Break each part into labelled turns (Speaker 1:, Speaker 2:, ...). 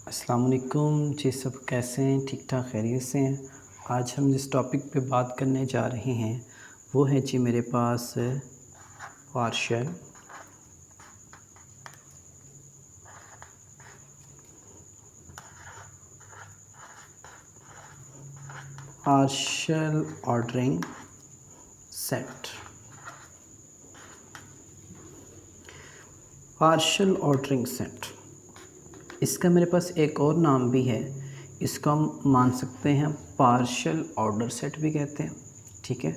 Speaker 1: अस्सलाम वालेकुम जी। सब कैसे हैं? ठीक ठाक खैरियत से हैं? आज हम जिस टॉपिक पे बात करने जा रहे हैं वो है जी मेरे पास partial ordering set. Partial ordering set, इसका मेरे पास एक और नाम भी है। इसको हम मान सकते हैं पार्शियल ऑर्डर सेट भी कहते हैं, ठीक है।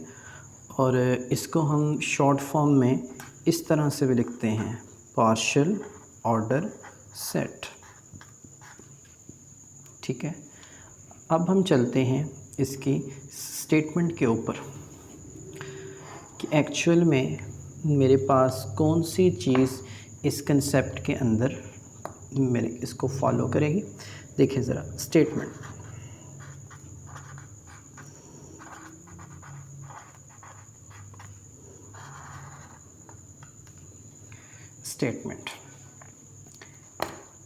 Speaker 1: और इसको हम शॉर्ट फॉर्म में इस तरह से भी लिखते हैं, पार्शियल ऑर्डर सेट, ठीक है। अब हम चलते हैं इसकी स्टेटमेंट के ऊपर कि एक्चुअल में मेरे पास कौन सी चीज़ इस कंसेप्ट के अंदर मेरे इसको फॉलो करेगी। देखिए ज़रा स्टेटमेंट।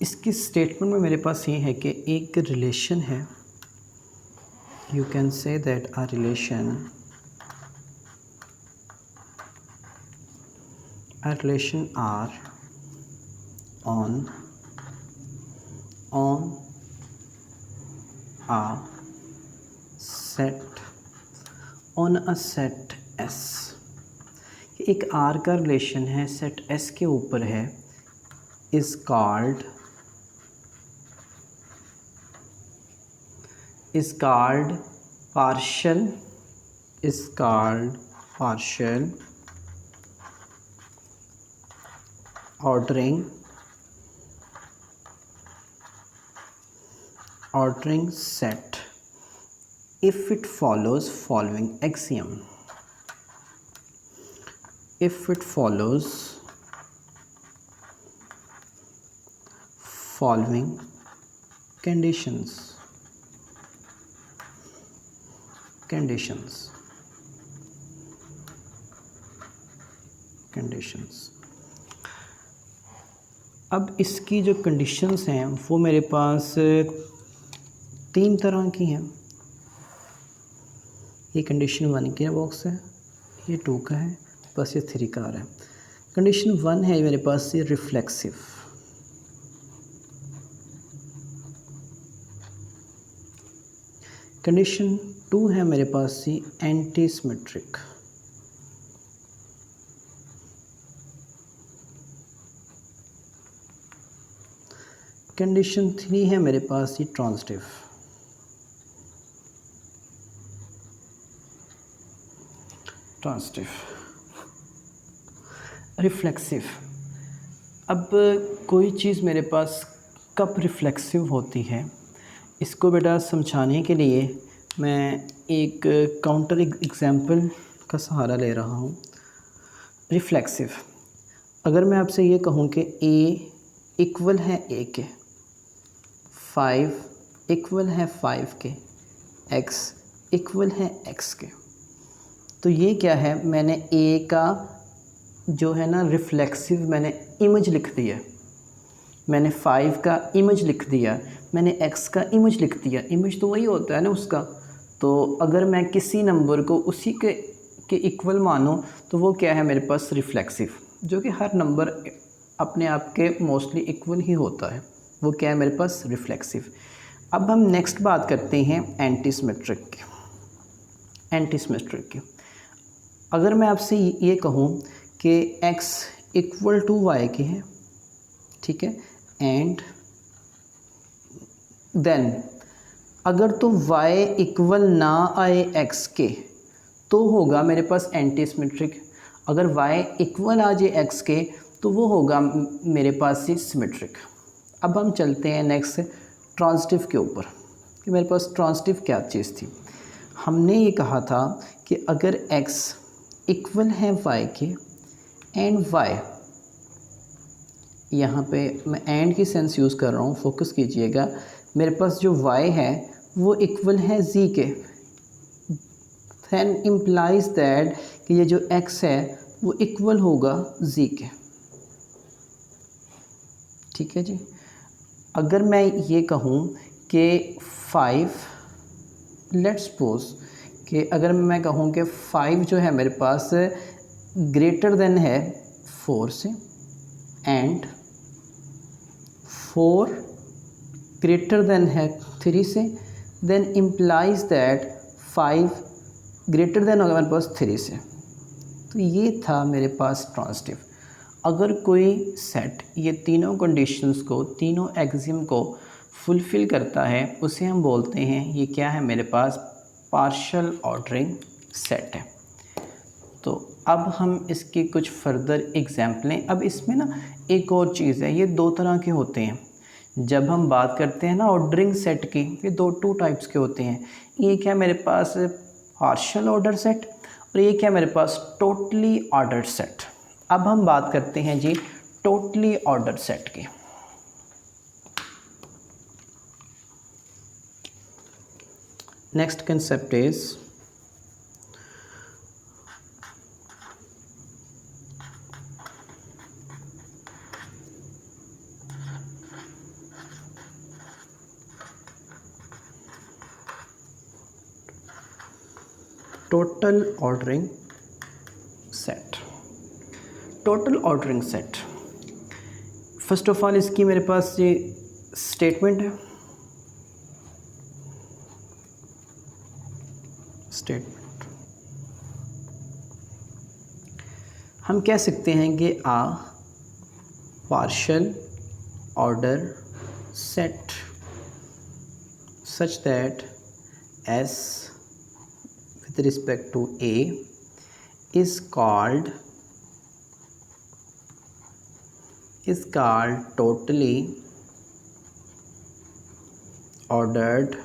Speaker 1: इसकी स्टेटमेंट में मेरे पास ये है कि एक रिलेशन है, you can say that a relation R on a set S. एक आर का रिलेशन है, सेट एस के ऊपर है, is called partial ordering set if it follows following axiom. If it follows following conditions. अब इसकी जो कंडीशंस हैं वो मेरे पास तीन तरह की हैं। ये कंडीशन 1 के बॉक्स है, ये 2 का है, बस ये 3 का आ रहा है। कंडीशन 1 है मेरे पास ये रिफ्लेक्सिव, कंडीशन 2 है मेरे पास ये एंटी सिमेट्रिक, कंडीशन 3 है मेरे पास ये ट्रांजिटिव, रिफ्लेक्सिव। अब कोई चीज़ मेरे पास कब रिफ्लेक्सिव होती है, इसको बेटा समझाने के लिए मैं एक काउंटर एग्जांपल का सहारा ले रहा हूँ। रिफ्लेक्सिव, अगर मैं आपसे ये कहूँ कि a इक्वल है a के, 5 इक्वल है 5 के, x इक्वल है x के, तो ये क्या है, मैंने a का जो है ना रिफ्लेक्सिव मैंने इमेज लिख दिया, मैंने 5 का इमेज लिख दिया, मैंने x का इमेज लिख दिया। इमेज तो वही होता है ना उसका। तो अगर मैं किसी नंबर को उसी के इक्वल मानूं तो वो क्या है मेरे पास रिफ्लेक्सिव, जो कि हर नंबर अपने आप के मोस्टली इक्वल ही होता है, वो क्या है मेरे पास रिफ्लेक्सिव। अब हम नेक्स्ट बात करते हैं एंटी सिमेट्रिक की। अगर मैं आपसे ये कहूँ कि x इक्वल टू वाई के है, ठीक है, एंड देन अगर तो y इक्वल ना आए x के तो होगा मेरे पास एंटी सिमेट्रिक, अगर y इक्वल आ जाए x के तो वो होगा मेरे पास ही सिमेट्रिक। अब हम चलते हैं नेक्स्ट ट्रांजिटिव के ऊपर कि मेरे पास ट्रांजिटिव क्या चीज़ थी। हमने ये कहा था कि अगर x इक्वल है y के एंड y, यहाँ पे मैं एंड की सेंस यूज़ कर रहा हूँ, फोकस कीजिएगा, मेरे पास जो y है वो इक्वल है z के, दैन इम्प्लाइज दैट कि ये जो x है वो इक्वल होगा z के, ठीक है जी। अगर मैं ये कहूँ कि 5, लेट्स सपोज कि अगर मैं कहूँ कि 5 जो है मेरे पास ग्रेटर देन है 4 से एंड 4 ग्रेटर देन है 3 से, then implies that 5 greater than होगा मेरे पास 3 से। तो ये था मेरे पास ट्रांजिटिव। अगर कोई सेट ये तीनों कंडीशंस को, तीनों एक्सियम को फुलफ़िल करता है, उसे हम बोलते हैं ये क्या है मेरे पास पार्शियल ऑर्डरिंग सेट है। तो अब हम इसकी कुछ फर्दर एग्जाम्पलें, अब इसमें ना एक और चीज़ है, ये दो तरह के होते हैं। जब हम बात करते हैं ना ऑर्डरिंग सेट की, ये टू टाइप्स के होते हैं। एक है मेरे पास पार्शियल ऑर्डर सेट और एक है मेरे पास टोटली ऑर्डर सेट। अब हम बात करते हैं जी टोटली ऑर्डर सेट की। Next concept is total ordering set. Total ordering set, first of all इसकी मेरे पास ये स्टेटमेंट है। स्टेटमेंट हम कह सकते हैं कि a partial order set such that S with respect to A is called totally ordered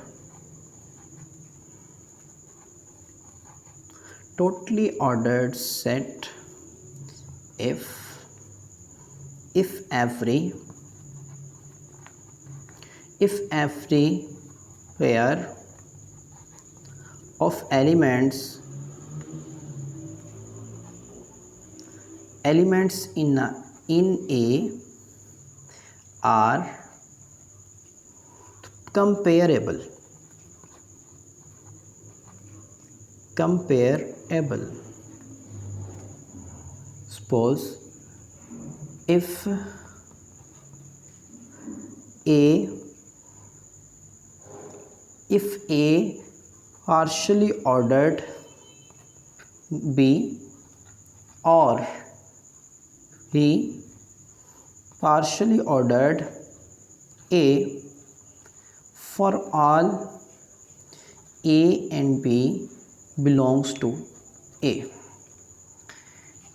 Speaker 1: set if every pair of elements in A are comparable. Suppose if A partially ordered B or B partially ordered A for all A and B belongs to A।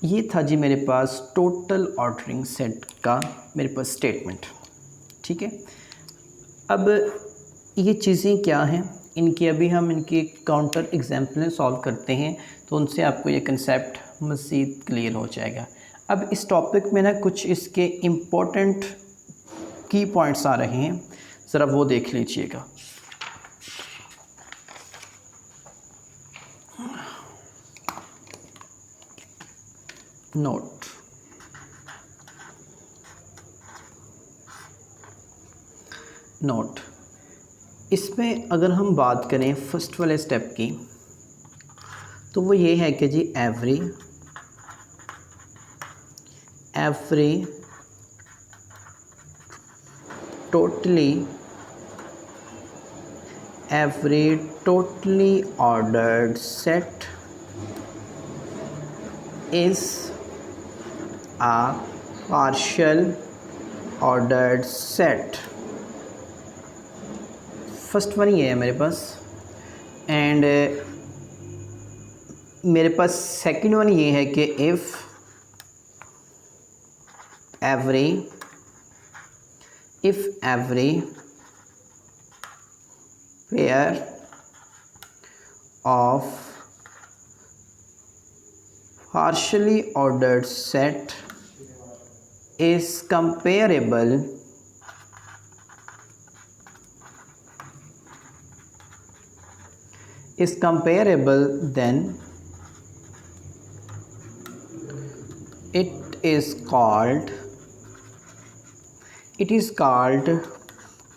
Speaker 1: ये था जी मेरे पास total ordering set का मेरे पास statement. ठीक है, अब ये चीज़ें क्या हैं इनकी, अभी हम इनकी काउंटर एग्जाम्पलें सॉल्व करते हैं तो उनसे आपको ये कंसेप्ट मज़ीद क्लियर हो जाएगा। अब इस टॉपिक में ना कुछ इसके इम्पोर्टेंट की पॉइंट्स आ रहे हैं, ज़रा वो देख लीजिएगा। नोट इसमें अगर हम बात करें फर्स्ट वाले स्टेप की तो वो ये है कि जी every totally ordered set is a partial ordered set। First one ये है मेरे पास, एंड मेरे पास सेकंड वन ये है कि if every pair of partially ordered set is comparable then it is called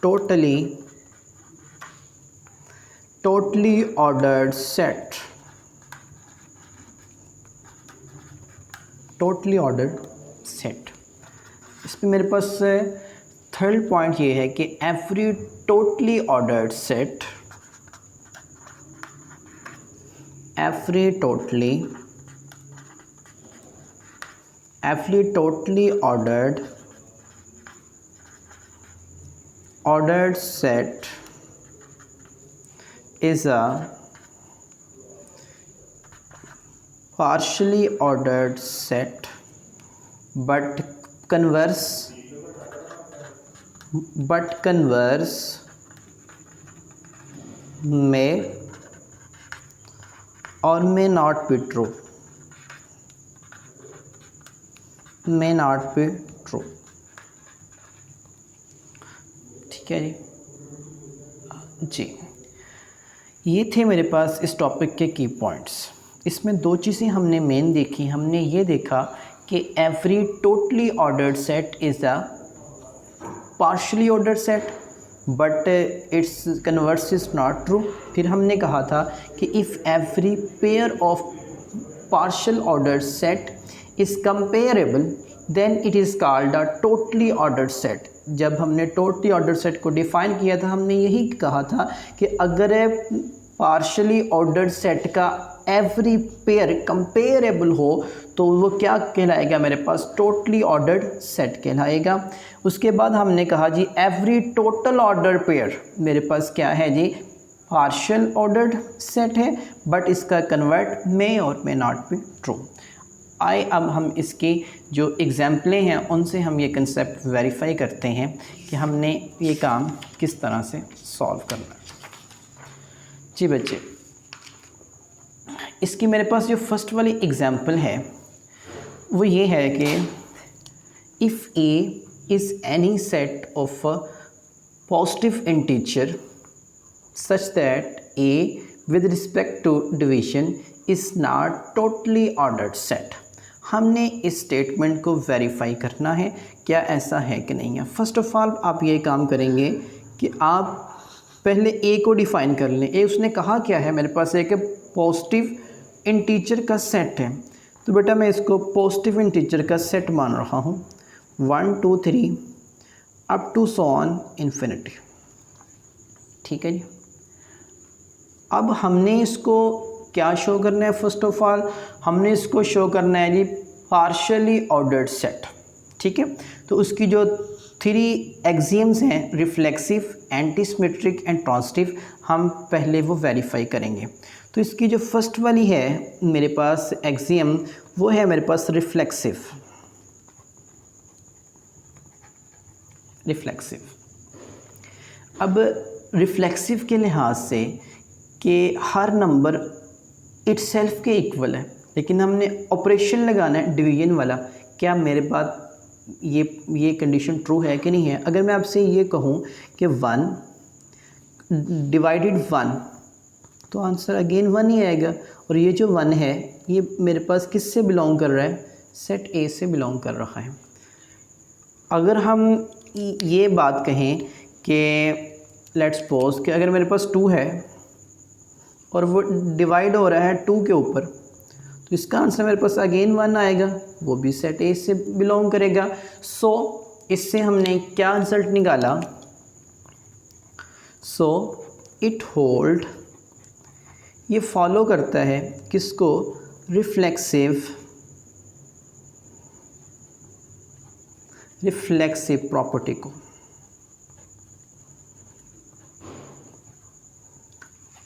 Speaker 1: totally ordered set, totally ordered set। इस पे मेरे पास थर्ड पॉइंट ये है कि every totally ordered set, every totally ordered set is a partially ordered set, but converse may or may not be true, may not be true। ठीक है जी, ये थे मेरे पास इस टॉपिक के की पॉइंट्स। इसमें दो चीज़ें हमने मेन देखी। हमने ये देखा कि every totally ordered set is a partially ordered set but its converse is not true. फिर हमने कहा था कि if every pair of partial ordered set is comparable then it is called a totally ordered set. जब हमने totally ordered set को define किया था हमने यही कहा था कि अगर पार्शली ऑर्डर्ड सेट का एवरी पेयर कंपेरेबल हो तो वो क्या कहलाएगा, मेरे पास टोटली ऑर्डर्ड सेट कहलाएगा। उसके बाद हमने कहा जी एवरी टोटल ऑर्डर पेयर मेरे पास क्या है जी, पार्शियल ऑर्डर्ड सेट है बट इसका कन्वर्ट मे और मे नॉट बी ट्रू। आए अब हम इसकी जो एग्जाम्पलें हैं उनसे हम ये कंसेप्ट वेरीफाई करते हैं कि हमने ये काम किस तरह से सॉल्व करना है। जी बच्चे, इसकी मेरे पास जो फर्स्ट वाली एग्जाम्पल है वो ये है कि if A is any set of positive integer such that A with respect to division is not totally ordered set. हमने इस स्टेटमेंट को वेरीफाई करना है क्या ऐसा है कि नहीं है। फर्स्ट ऑफ ऑल आप ये काम करेंगे कि आप पहले ए को डिफ़ाइन कर लें। ए उसने कहा क्या है, मेरे पास एक पॉजिटिव इंटीजर का सेट है, तो बेटा मैं इसको पॉजिटिव इंटीजर का सेट मान रहा हूँ 1 2 3 up to so on infinity. ठीक है जी, अब हमने इसको क्या शो करना है, फर्स्ट ऑफ ऑल हमने इसको शो करना है जी पार्शियली ऑर्डर्ड सेट। ठीक है, तो उसकी जो 3 एक्सियम्स हैं रिफ्लेक्सिव, एंटीसिमेट्रिक एंड ट्रांजिटिव, हम पहले वो वेरीफाई करेंगे। तो इसकी जो फर्स्ट वाली है मेरे पास एक्सियम वो है मेरे पास रिफ्लेक्सिव। अब रिफ्लेक्सिव के लिहाज से कि हर नंबर इटसेल्फ के इक्वल है, लेकिन हमने ऑपरेशन लगाना है डिवीजन वाला। क्या मेरे पास ये कंडीशन ट्रू है कि नहीं है। अगर मैं आपसे ये कहूँ कि 1 डिवाइडेड 1 तो आंसर अगेन 1 ही आएगा। और ये जो 1 है ये मेरे पास किससे बिलोंग कर रहा है, सेट ए से बिलोंग कर रहा है। अगर हम ये बात कहें कि लेट्स सपोज कि अगर मेरे पास 2 है और वो डिवाइड हो रहा है 2 के ऊपर, तो इसका आंसर मेरे पास अगेन 1 आएगा, वो भी सेट ए से बिलोंग करेगा। सो इससे हमने क्या रिजल्ट निकाला, सो इट होल्ड, ये फॉलो करता है किसको, रिफ्लेक्सिव प्रॉपर्टी को।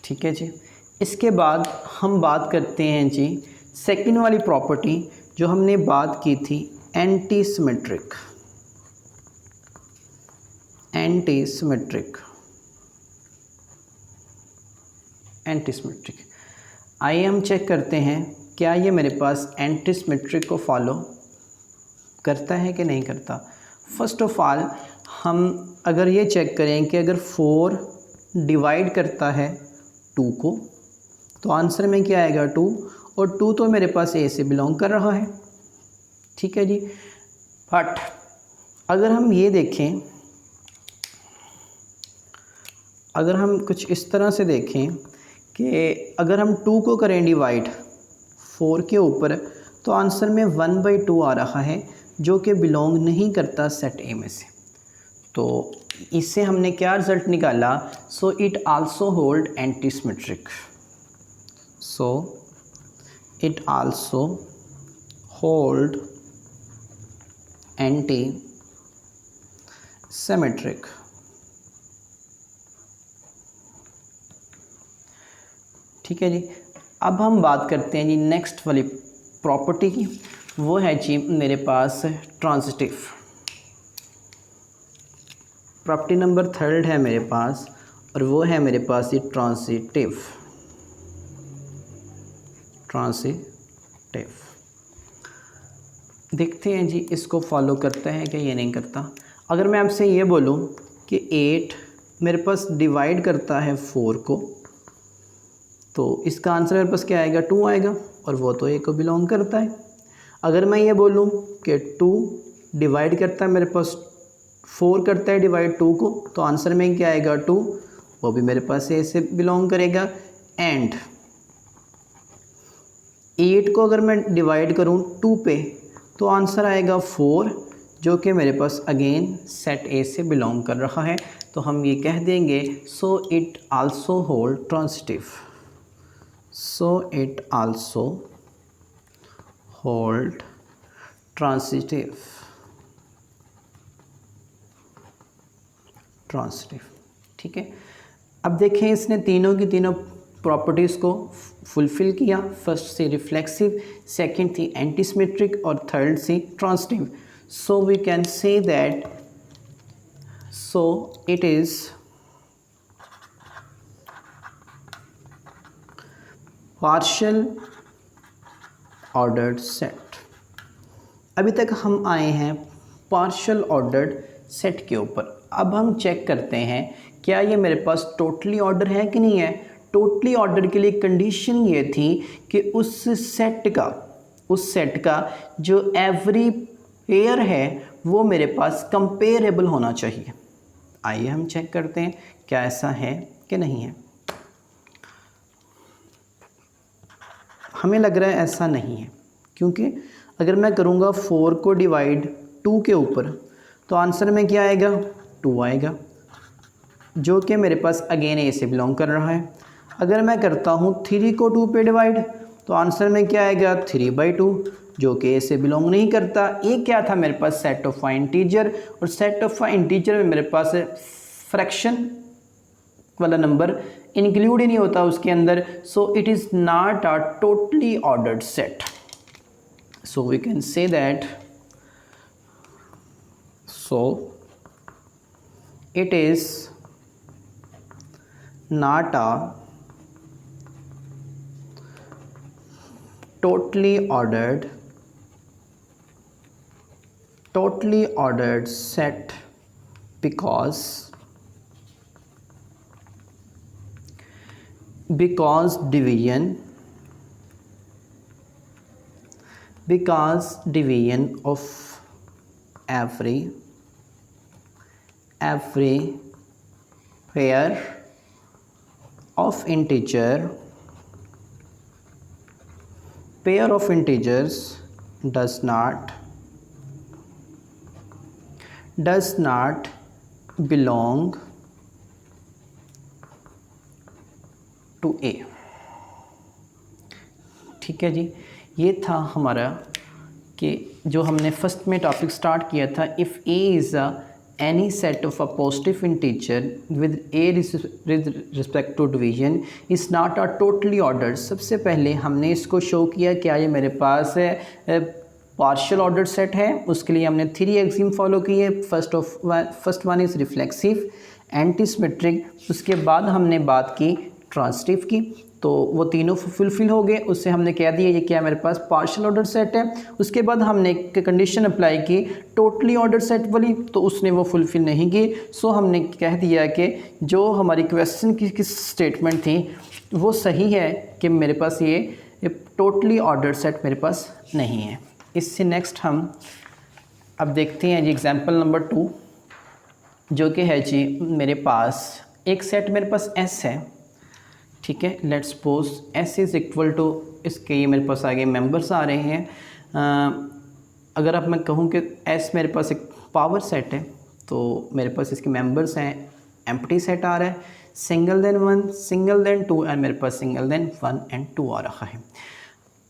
Speaker 1: ठीक है जी, इसके बाद हम बात करते हैं जी सेकंड वाली प्रॉपर्टी जो हमने बात की थी एंटीसिमेट्रिक। आइए हम चेक करते हैं क्या ये मेरे पास एंटीसिमेट्रिक को फॉलो करता है कि नहीं करता। फर्स्ट ऑफ ऑल हम अगर ये चेक करें कि अगर 4 डिवाइड करता है 2 को तो आंसर में क्या आएगा 2, और 2 तो मेरे पास ए से बिलोंग कर रहा है। ठीक है जी, बट अगर हम ये देखें अगर हम कुछ इस तरह से देखें कि अगर हम 2 को करें डिवाइड 4 के ऊपर, तो आंसर में 1/2 आ रहा है, जो कि बिलोंग नहीं करता सेट ए में से। तो इससे हमने क्या रिज़ल्ट निकाला? So it also hold anti symmetric. So it also hold anti symmetric. ठीक है जी। अब हम बात करते हैं जी नेक्स्ट वाली प्रॉपर्टी की, वो है जी मेरे पास ट्रांजिटिव। प्रॉपर्टी नंबर 3 है मेरे पास, और वो है मेरे पास ये ट्रांजिटिव। ट्रांजिटिव देखते हैं जी इसको फॉलो करता है कि ये नहीं करता। अगर मैं आपसे ये बोलूँ कि 8 मेरे पास डिवाइड करता है 4 को, तो इसका आंसर मेरे पास क्या आएगा? 2 आएगा, और वो तो ए को बिलोंग करता है। अगर मैं ये बोलूँ कि 2 डिवाइड करता है मेरे पास 4 करता है डिवाइड 2 को, तो आंसर में क्या आएगा? 2, वो भी मेरे पास ए से बिलोंग करेगा। एंड 8 को अगर मैं डिवाइड करूँ 2 पे, तो आंसर आएगा 4, जो कि मेरे पास अगेन सेट ए से बिलोंग कर रहा है। तो हम ये कह देंगे so it also hold transitive. So it also hold transitive. Transitive ठीक है। अब देखें इसने तीनों की तीनों प्रॉपर्टीज़ को फुलफ़िल किया। फर्स्ट से रिफ्लेक्सिव, सेकंड थी एंटीसिमेट्रिक, और थर्ड से transitive. So we can say that so it is partial ordered set. अभी तक हम आए हैं पार्शियल ऑर्डर्ड सेट के ऊपर। अब हम चेक करते हैं क्या ये मेरे पास टोटली ऑर्डर है कि नहीं है। टोटली ऑर्डर के लिए कंडीशन ये थी कि उस सेट का जो एवरी पेयर है वो मेरे पास कंपेरेबल होना चाहिए। आइए हम चेक करते हैं क्या ऐसा है कि नहीं है। हमें लग रहा है ऐसा नहीं है, क्योंकि अगर मैं करूँगा 4 को डिवाइड 2 के ऊपर, तो आंसर में क्या आएगा? 2 आएगा, जो कि मेरे पास अगेन ए से बिलोंग कर रहा है। अगर मैं करता हूँ 3 को 2 पे डिवाइड, तो आंसर में क्या आएगा? 3/2, जो कि ए से बिलोंग नहीं करता। ये क्या था मेरे पास? सेट ऑफ अ इंटीजर, और सेट ऑफ अ इंटीजर में मेरे पास फ्रैक्शन वाला नंबर इंक्लूड ही नहीं होता उसके अंदर। So it is not a totally ordered set. So we can say that so it is not a totally ordered set because division of every pair of integers does not belong to A। ठीक है जी। ये था हमारा कि जो हमने first में topic start किया था, if A is any set of a positive integer with a respect to division is not a totally ordered। सबसे पहले हमने इसको शो किया क्या ये मेरे पास पार्शियल ऑर्डर्ड सेट है। उसके लिए हमने 3 एक्सिम फॉलो किए। First one is reflexive, antisymmetric, उसके बाद हमने बात की ट्रांजिटिव की, तो वो तीनों फुलफिल हो गए। उससे हमने कह दिया ये क्या मेरे पास पार्शियल ऑर्डर सेट है। उसके बाद हमने एक कंडीशन अप्लाई की टोटली ऑर्डर सेट वाली, तो उसने वो फुलफिल नहीं की। सो हमने कह दिया कि जो हमारी क्वेश्चन की स्टेटमेंट थी वो सही है कि मेरे पास ये टोटली ऑर्डर सेट मेरे पास नहीं है। इससे नेक्स्ट हम अब देखते हैं जी एग्जाम्पल नंबर 2, जो कि है जी मेरे पास एक सेट मेरे पास S है, ठीक है, let's suppose S is equal to, इसके ये मेरे पास आगे मेंबर्स आ रहे हैं। अगर अब मैं कहूँ कि S मेरे पास एक पावर सेट है, तो मेरे पास इसके मेंबर्स हैं, एम्प्टी सेट आ रहा है, singleton 1, singleton 2, and मेरे पास सिंगल देन 1 एंड 2 आ रहा है।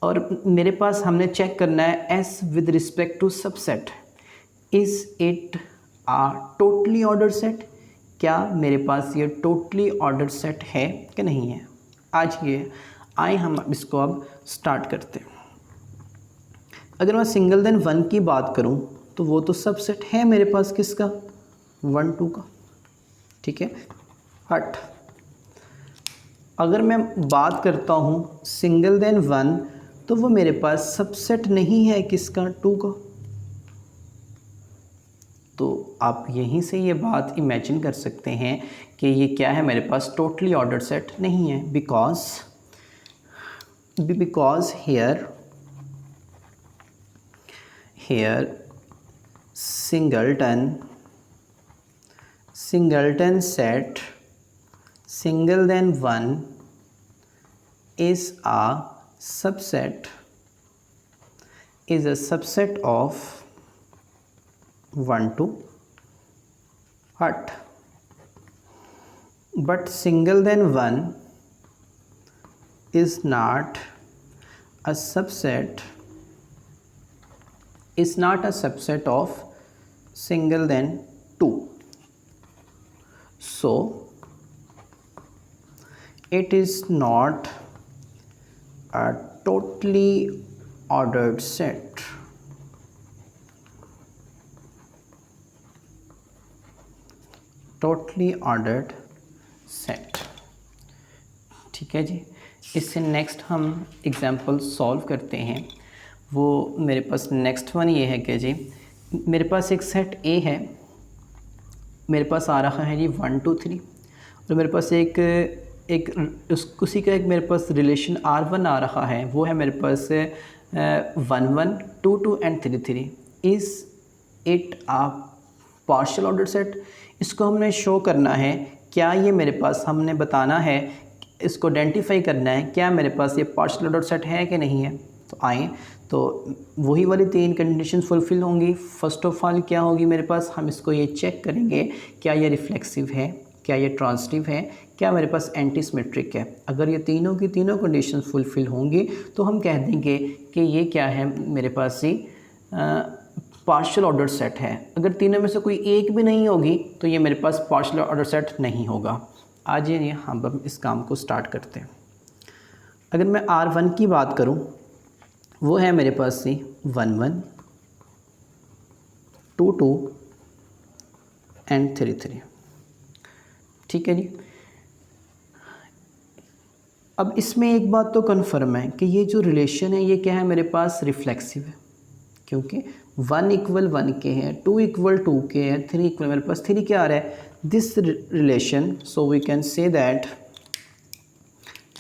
Speaker 1: और मेरे पास हमने चेक करना है S with respect to subset, is it a totally order set, क्या मेरे पास ये टोटली ऑर्डर सेट है कि नहीं है। आज ये आए हम इसको अब स्टार्ट करते हैं। अगर मैं सिंगल देन 1 की बात करूं तो वो तो सबसेट है मेरे पास किसका, 1 2 का, ठीक है। हट, अगर मैं बात करता हूं सिंगल देन 1 तो वो मेरे पास सबसेट नहीं है किसका, 2 का। तो आप यहीं से ये बात इमेजिन कर सकते हैं कि ये क्या है, मेरे पास टोटली ऑर्डर सेट नहीं है, because here singleton set single than 1 is a subset of 1 to hut, but single than 1 is not a subset of single than 2, so it is not a totally ordered set. Totally ordered set, ठीक है जी। इससे next हम example solve करते हैं। वो मेरे पास next one ये है कि जी मेरे पास एक सेट ए है, मेरे पास आ रहा है जी 1 2 3, और मेरे पास उसी का एक मेरे पास रिलेशन R1 आ रहा है, वो है मेरे पास 1 1 2 2 and 3 3। Is it a partial order set, इसको हमने शो करना है, क्या ये मेरे पास, हमने बताना है, इसको आइडेंटिफाई करना है क्या मेरे पास ये पार्शियल ऑर्डर सेट है कि नहीं है। तो आए तो वही वाली 3 कंडीशन फुलफ़िल होंगी। फर्स्ट ऑफ ऑल क्या होगी मेरे पास, हम इसको ये चेक करेंगे क्या ये रिफ्लेक्सिव है, क्या ये ट्रांजिटिव है, क्या मेरे पास एंटी सिमेट्रिक है। अगर ये तीनों की तीनों कंडीशन फुलफ़िल होंगी तो हम कह देंगे कि ये क्या है, मेरे पास ही पार्शियल ऑर्डर सेट है। अगर तीनों में से कोई एक भी नहीं होगी तो ये मेरे पास पार्शियल ऑर्डर सेट नहीं होगा। आज ये हम इस काम को स्टार्ट करते हैं। अगर मैं R1 की बात करूं, वो है मेरे पास से 1 1 2 2 एंड 3 3, ठीक है जी। अब इसमें एक बात तो कन्फर्म है कि ये जो रिलेशन है ये क्या है, मेरे पास रिफ्लेक्सिव है, क्योंकि 1 = 1 के है, 2 = 2 के है, 3 = मेरे पास 3 क्या आ रहा है, this relation. So we can say that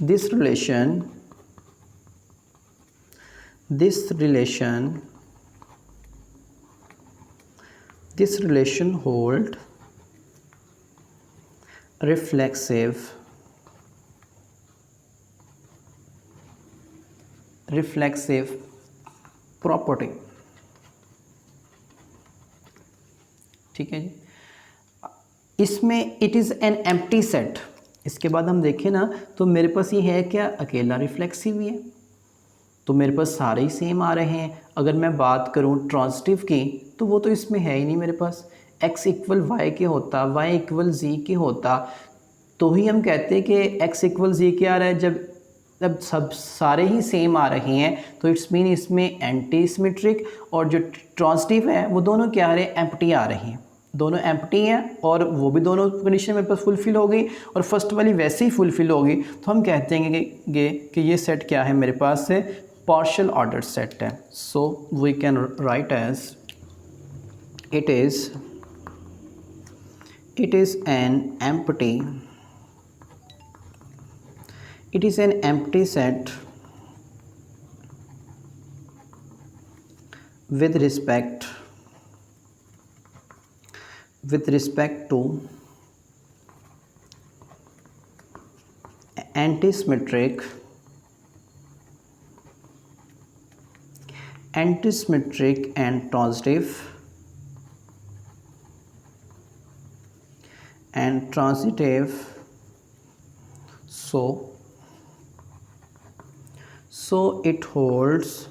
Speaker 1: this relation hold reflexive property, ठीक है जी। इसमें it is an empty set. इसके बाद हम देखें ना तो मेरे पास ये है क्या, अकेला रिफ्लेक्सिव ही है, तो मेरे पास सारे ही सेम आ रहे हैं। अगर मैं बात करूं ट्रांजिटिव की तो वो तो इसमें है ही नहीं मेरे पास, x = y के होता, y = z के होता, तो ही हम कहते हैं कि x = z के आ रहा है। जब सब सारे ही सेम आ रहे हैं तो इट्स मीन इसमें एंटी सिमेट्रिक और जो ट्रांजिटिव है वो दोनों क्या आ रहे हैं, एम्प्टी आ रहे हैं, दोनों एम्प्टी हैं, और वो भी दोनों कंडीशन मेरे पास फुलफ़िल हो गई और फर्स्ट वाली वैसे ही फुलफ़िल होगी। तो हम कहते हैं कि ये सेट क्या है, मेरे पास से partial ordered set है। So we can write as it is an empty set with respect to antisymmetric and transitive so it holds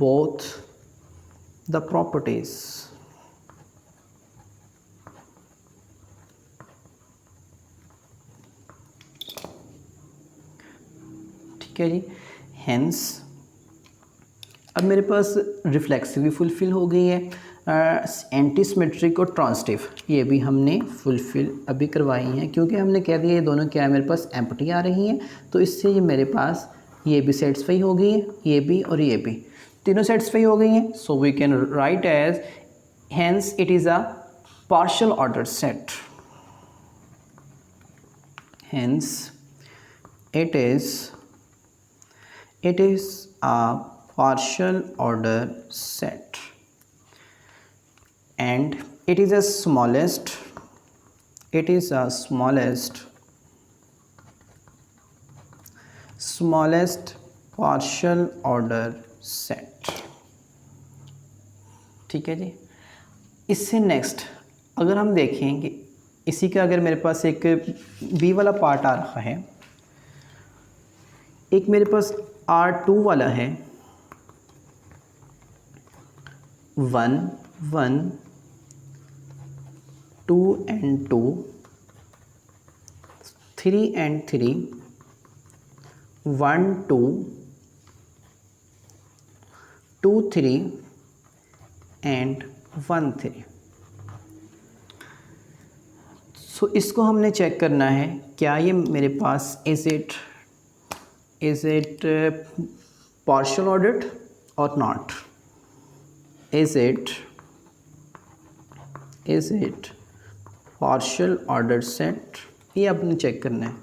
Speaker 1: both the properties. ठीक है जी। हेंस अब मेरे पास रिफ्लेक्सिव भी फुलफ़िल हो गई है, एंटीसिमेट्रिक और ट्रांजिटिव ये भी हमने फुलफ़िल अभी करवाई हैं, क्योंकि हमने कह दिया ये दोनों क्या है मेरे पास एम्प्टी आ रही हैं, तो इससे ये मेरे पास ये भी सेटिस्फाई हो गई है, ये भी और ये भी तीनों सेटिस्फाई हो गई हैं। So we can write as hence it is a partial order set. Hence it is a partial order set and it is a smallest partial order set। ठीक है जी। इससे नेक्स्ट अगर हम देखें कि इसी का अगर मेरे पास एक बी वाला पार्ट आ रहा है, एक मेरे पास R2 वाला है 1 1 2 and 2 3 and 3 1 2 2 3 and 1 3। सो इसको हमने चेक करना है क्या ये मेरे पास is it partial ordered or not? Is it partial ordered set? ये आपने चेक करना है।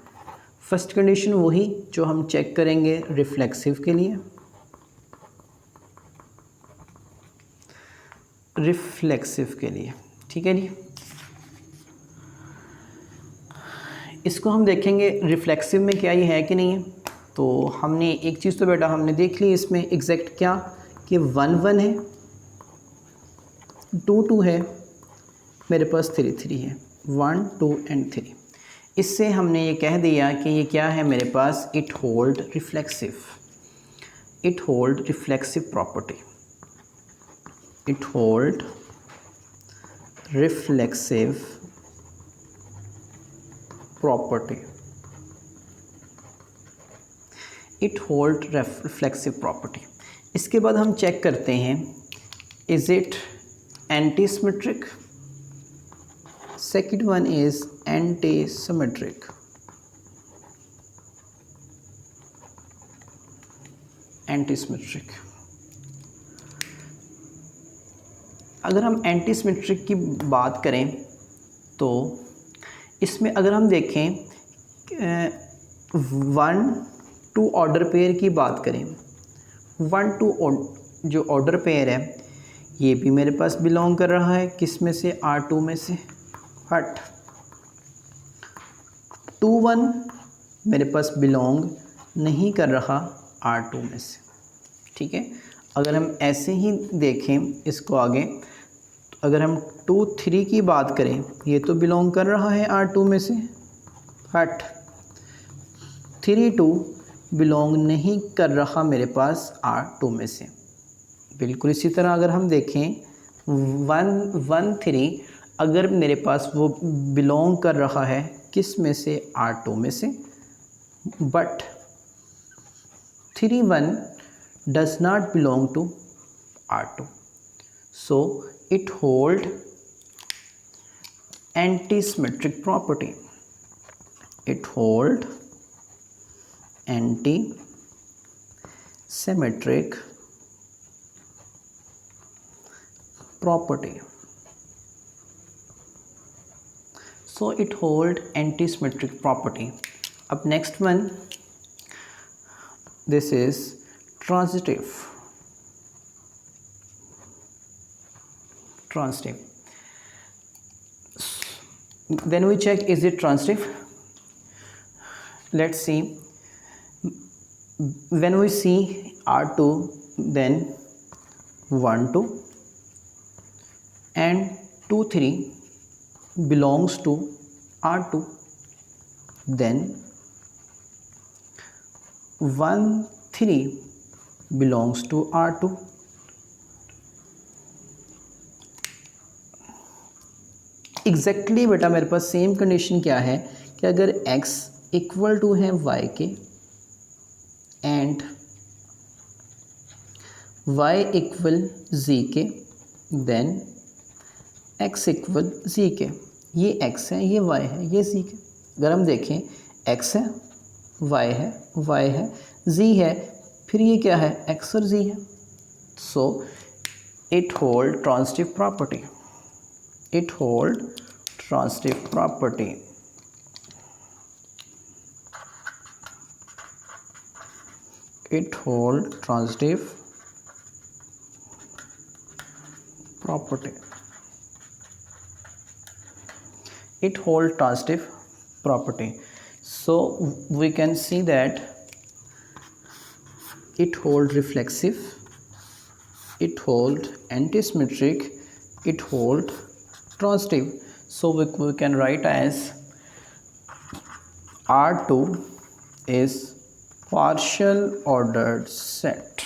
Speaker 1: फर्स्ट कंडीशन वही जो हम चेक करेंगे रिफ्लेक्सिव के लिए, ठीक है जी। इसको हम देखेंगे रिफ्लेक्सिव में क्या ये है कि नहीं है। तो हमने एक चीज़ तो बेटा हमने देख ली इसमें एग्जैक्ट क्या कि 1 1 है, 2 2 है, मेरे पास 3 3 है, 1 2 and 3। इससे हमने ये कह दिया कि ये क्या है मेरे पास it hold reflexive property, it hold reflexive property, it hold reflexive property. इसके बाद हम चेक करते हैं is it antisymmetric, second one is antisymmetric. अगर हम एंटीसिमेट्रिक की बात करें तो इसमें अगर हम देखें 1 2 ऑर्डर पेयर की बात करें, 1 2 जो ऑर्डर पेयर है ये भी मेरे पास बिलोंग कर रहा है किस में से, R2 में से। हट 2 1 मेरे पास बिलोंग नहीं कर रहा R2 में से, ठीक है। अगर हम ऐसे ही देखें इसको आगे, तो अगर हम 2 3 की बात करें ये तो बिलोंग कर रहा है R2 में से। हट 3 2 बिलोंग नहीं कर रहा मेरे पास R2 में से। बिल्कुल इसी तरह अगर हम देखें 1 1 3 अगर मेरे पास वो बिलोंग कर रहा है किस में से, R2 में से। But 3 1 does not belong to R2, so it hold antisymmetric property, it hold antisymmetric property, so it hold antisymmetric property। अब next one, this is transitive। then we check is it transitive. Let's see, when we see R2 then 1 2 and 2 3 belongs to R2, then 1 3 belongs to R2. Exactly बेटा मेरे पास same condition क्या है कि अगर x equal to है y के and y equal z के, then x equal z के। ये x है, ये y है, ये z के। अगर हम देखें x है, y है, y है, z है, फिर ये क्या है, x और z है। So it hold transitive property, it hold transitive property. It hold transitive property. It hold transitive property. So we can see that it hold reflexive, it hold antisymmetric, it hold transitive. So we can write as R2 is partial ordered set,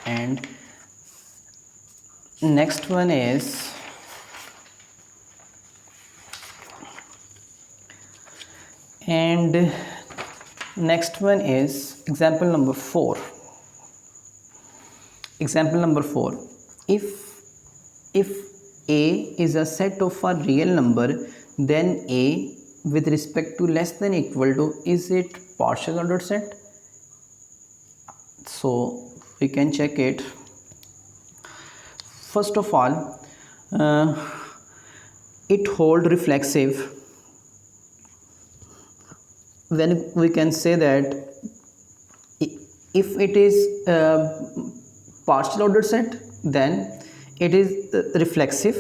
Speaker 1: and next one is example number 4. Example number 4, if A is a set of a real number, then A with respect to less than equal to, is it partial ordered set? So we can check it. First of all, it hold reflexive. When we can say that if it is partial ordered set, then it is reflexive.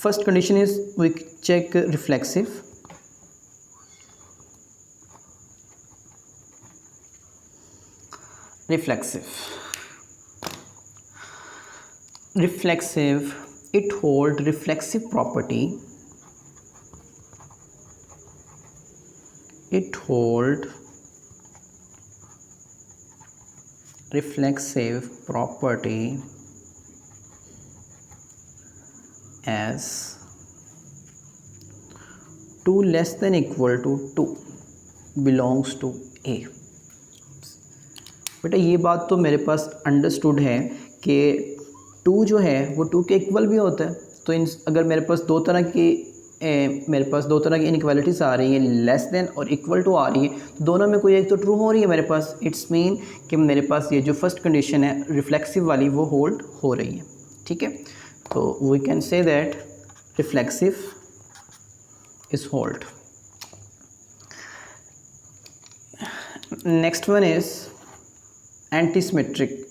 Speaker 1: First condition is we check reflexive. Reflexive, it hold reflexive property. It hold reflexive property as 2 less than equal to 2 belongs to A. बेटा ये बात तो मेरे पास understood है कि 2 जो है वो 2 के इक्वल भी होता है। तो अगर मेरे पास दो तरह की इनइक्वालिटीज़ आ रही हैं, लेस देन और इक्वल टू आ रही है, दोनों में कोई एक तो ट्रू हो रही है मेरे पास, इट्स मीन कि मेरे पास ये जो फर्स्ट कंडीशन है रिफ्लेक्सिव वाली वो होल्ड हो रही है। ठीक है, तो we can say that reflexive is hold. Next one is antisymmetric.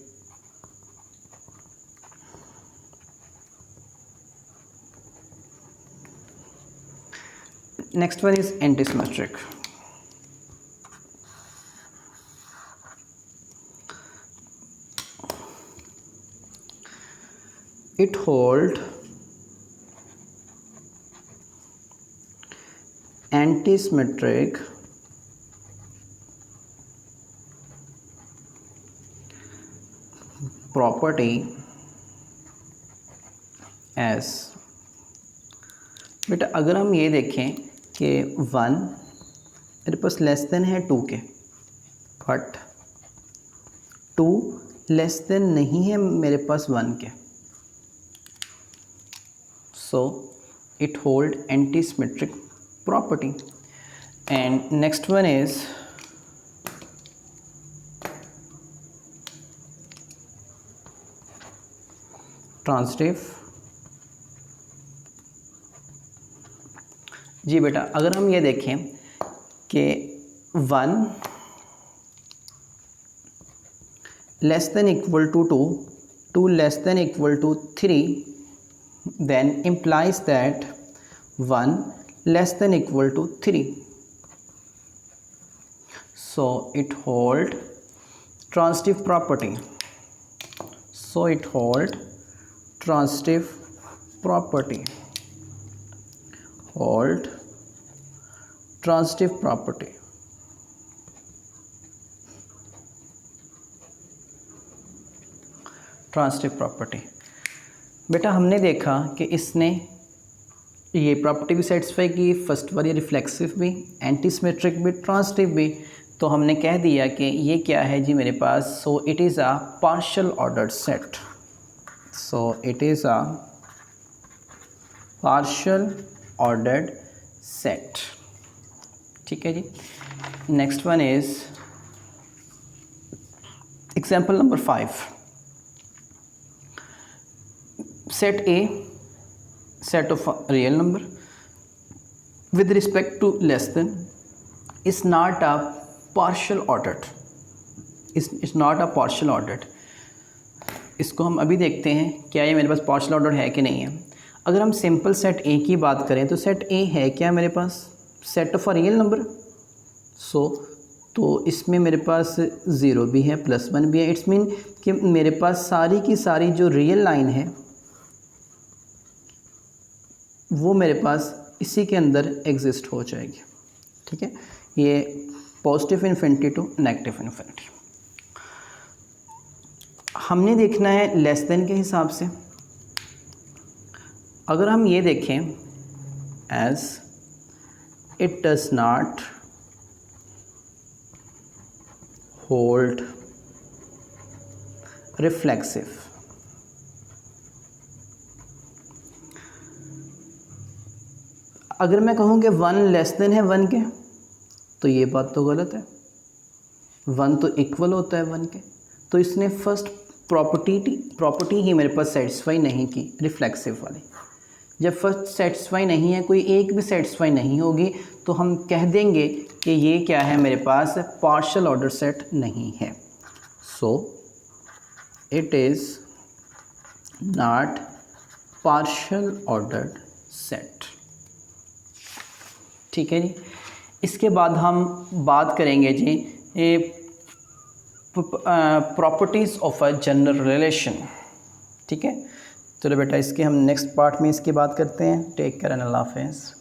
Speaker 1: Next one is antisymmetric. It hold antisymmetric property as, बेटा अगर हम ये देखें कि 1 मेरे पास लेस देन है 2 के, बट 2 लेस देन नहीं है मेरे पास 1 के, so it hold antisymmetric property. And next one is transitive. जी बेटा अगर हम ये देखें कि 1 less than equal to 2, 2 less than equal to 3, then implies that 1 less than equal to 3. So it hold transitive property. So it hold transitive property. Hold transitive property. Transitive property. बेटा हमने देखा कि इसने ये प्रॉपर्टी भी satisfy की, first वाली reflexive भी, एंटी सिमेट्रिक भी, ट्रांजिटिव भी। तो हमने कह दिया कि ये क्या है जी मेरे पास, so it is a partial ordered set. So it is a partial ordered set. ठीक है जी। Next one is example number 5। set A, set of a real number with respect to less than is not a partial ordered, is not a partial ordered। इसको हम अभी देखते हैं क्या ये मेरे पास पार्शियल ऑर्डर है कि नहीं है। अगर हम सिंपल सेट ए की बात करें तो सेट ए है क्या मेरे पास, set of a real number. तो इसमें मेरे पास 0 भी है, +1 भी है। इट्स मीन कि मेरे पास सारी की सारी जो रियल लाइन है वो मेरे पास इसी के अंदर एग्जिस्ट हो जाएगी। ठीक है, ये positive infinity to negative infinity. हमने देखना है लेस देन के हिसाब से। अगर हम ये देखें as it does not hold reflexive, अगर मैं कहूँ कि 1 लेस देन है 1 के, तो ये बात तो गलत है। 1 तो इक्वल होता है 1 के। तो इसने फर्स्ट प्रॉपर्टी ही मेरे पास सेटिस्फाई नहीं की, रिफ्लेक्सिव वाली। जब फर्स्ट सेटिस्फाई नहीं है, कोई एक भी सेटिस्फाई नहीं होगी, तो हम कह देंगे कि ये क्या है मेरे पास, पार्शियल ऑर्डर सेट नहीं है। So it is not partial ordered set. ठीक है जी। इसके बाद हम बात करेंगे जी properties of a general relation. ठीक है, चलो बेटा इसके हम नेक्स्ट पार्ट में इसकी बात करते हैं। टेक केयर एंड अल्लाह हाफ़िज़।